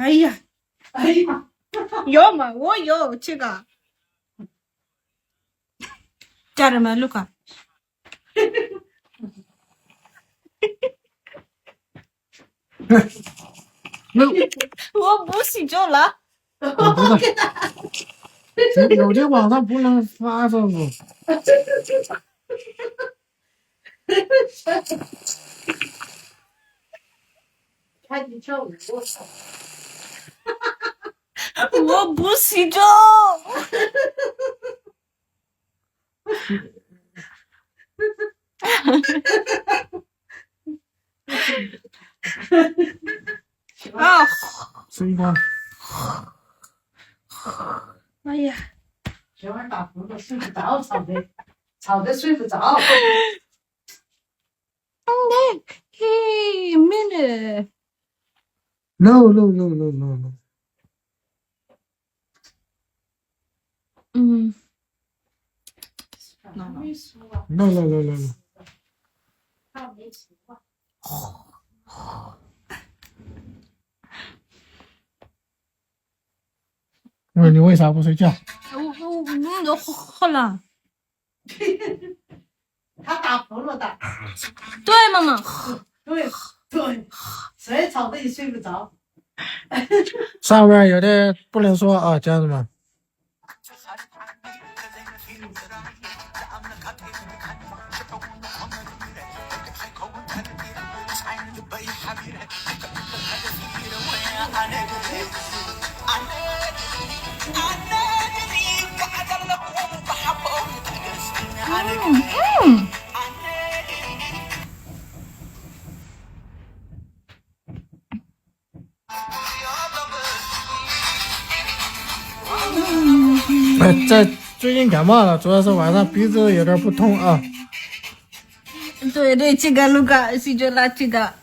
哎呀，有吗？我有这个。家人们，look。我不洗就了。我知道。有的网上不能发这种。看你跳舞，我不洗就。啊！水光。哎呀，小孩打呼噜睡不着，吵得睡不着。Hey, minute. No. No.他没吃过。问你为啥不睡觉？我好了。他打呼噜的。对，妈妈。对，所以吵得你睡不着。上面有的不能说啊，家人们。在最近感冒了，主要是晚上鼻子有点不通啊。对，这个卢卡洗就拿这个。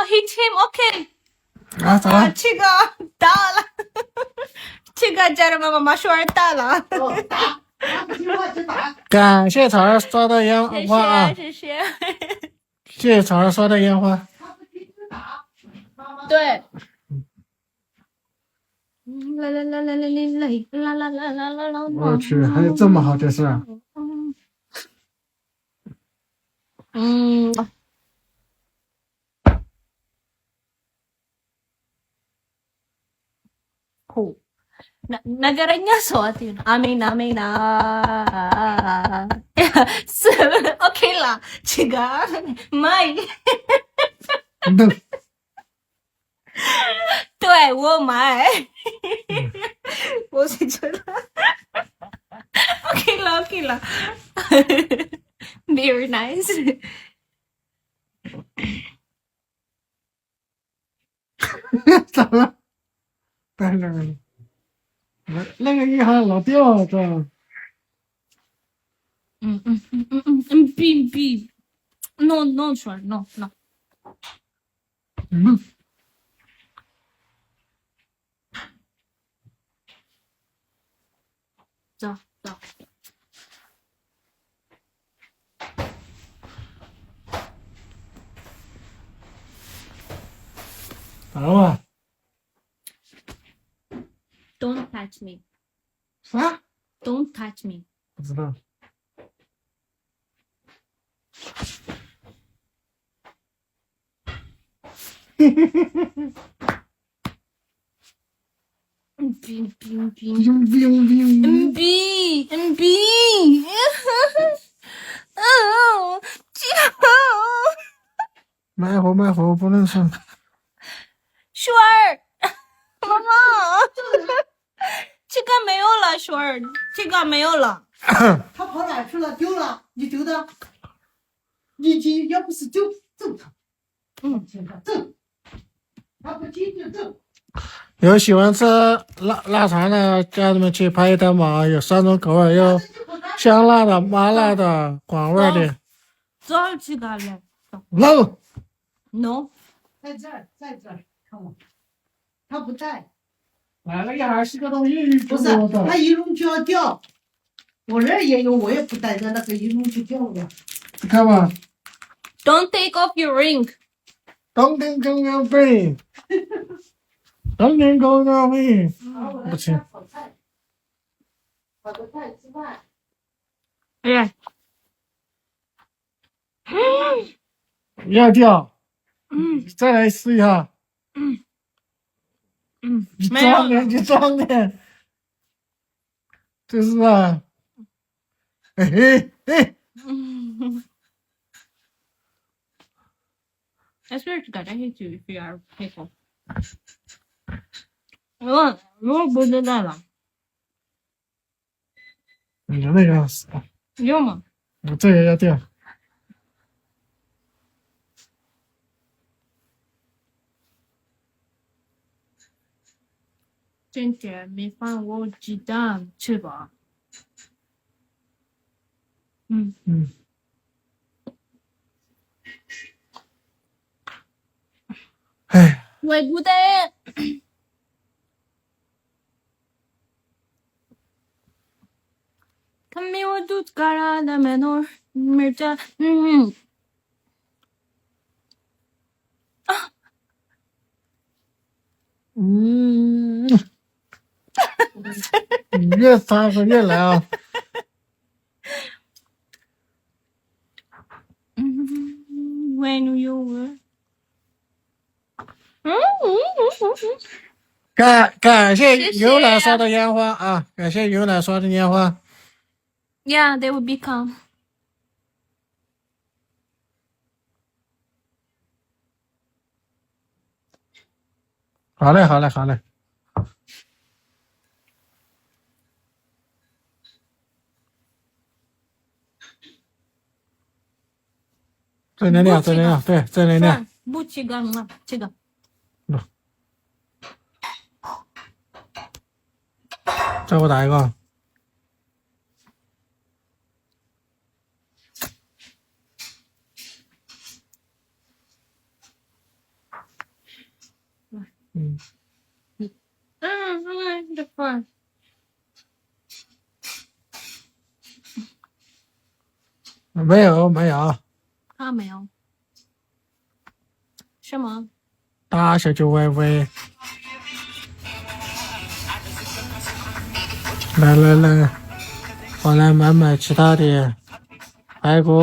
hit him, OK。啊，咋了？这个打了，这个家人们妈妈说儿打了。打，不听话就打。感谢草儿刷的烟花啊！谢谢。谢谢草儿刷的烟花。他不听就打。对。我去，还有这么好的事啊！Nagaranya suatin. Amin. OK 了，这个买。对，我买。我是觉得。OK 了。Very nice。咋了？在那个，那个银行老掉着。B no sure no。走。咋了嘛？ Don't touch me。啥？ Don't touch me。不知道。卖火不能吃。雪儿，妈妈，这个没有了，雪儿，这个没有了。他跑哪去了？丢了？你丢的？你要不是丢揍他。揍。他不听就揍。有喜欢吃腊肠的家人们去拍一单吧，有3种口味，有香辣的、麻辣的、广味的。找几个来 ？No。在这儿，看我，他不在。来了一会儿是个东西，不是，他一弄就要掉。我这儿也有，我也不带着那个一路去钓的。看吧， Don't take off your ring. 当天刚刚飞，当天刚刚飞，不行。炒菜，炒个菜吃饭。哎呀，要钓，嗯再来试一下。你没有装的，你装的，这是啊，嘿嘿嘿，嗯。I swear to God, I hate you if you are people. 我不知道了，你那个死，有吗？我这个要钓。今天没放我鸡蛋，吃吧。嗯，哎，喂，不得。髪をどっからダメのめちゃ、嗯，你越撒和越来啊！ When you were，感谢谢谢游览刷的烟花啊！感谢游览刷的烟花。 Yeah, they will become. 好嘞，好嘞，好嘞。正能量，正能量，对，正能量。不这个嘛，这个。再给我打一个。这份。没有，没有。他没有。什么？大小就微微。来来来，我来买买其他的排骨。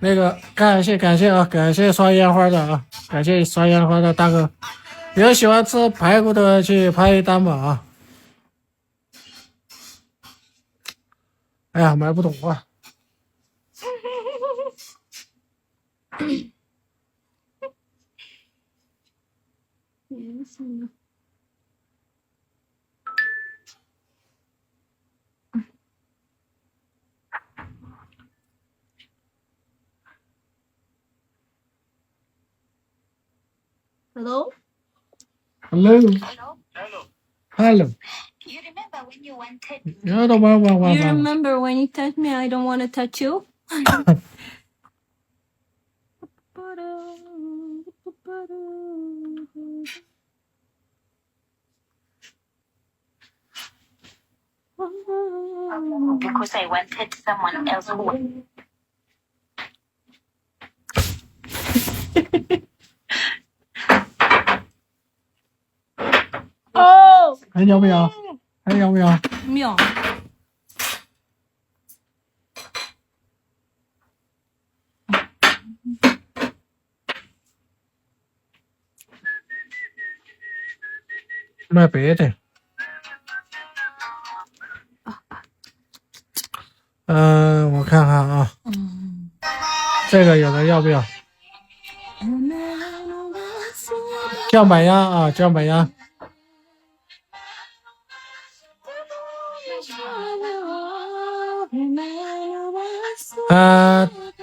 那个感谢啊，感谢刷烟花的啊，感谢刷烟花的大哥。有喜欢吃排骨的去拍一单吧啊！哎呀，买不懂啊。Hello? Hello. Hello. You remember when you wanted? You remember when you touched me? I don't want to touch you. Because I wanted someone else who. Oh. 还要不要？还要不要？没有。买别的。我看看啊。这个有的要不要？酱板鸭啊，酱板鸭。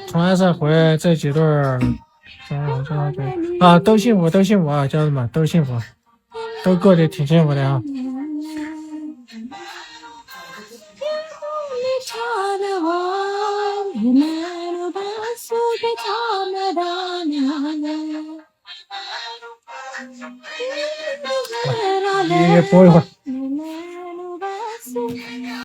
从安山回来这几对儿，啊，都幸福，都幸福啊，家人们都幸福，都过得挺幸福的啊。也播一会儿。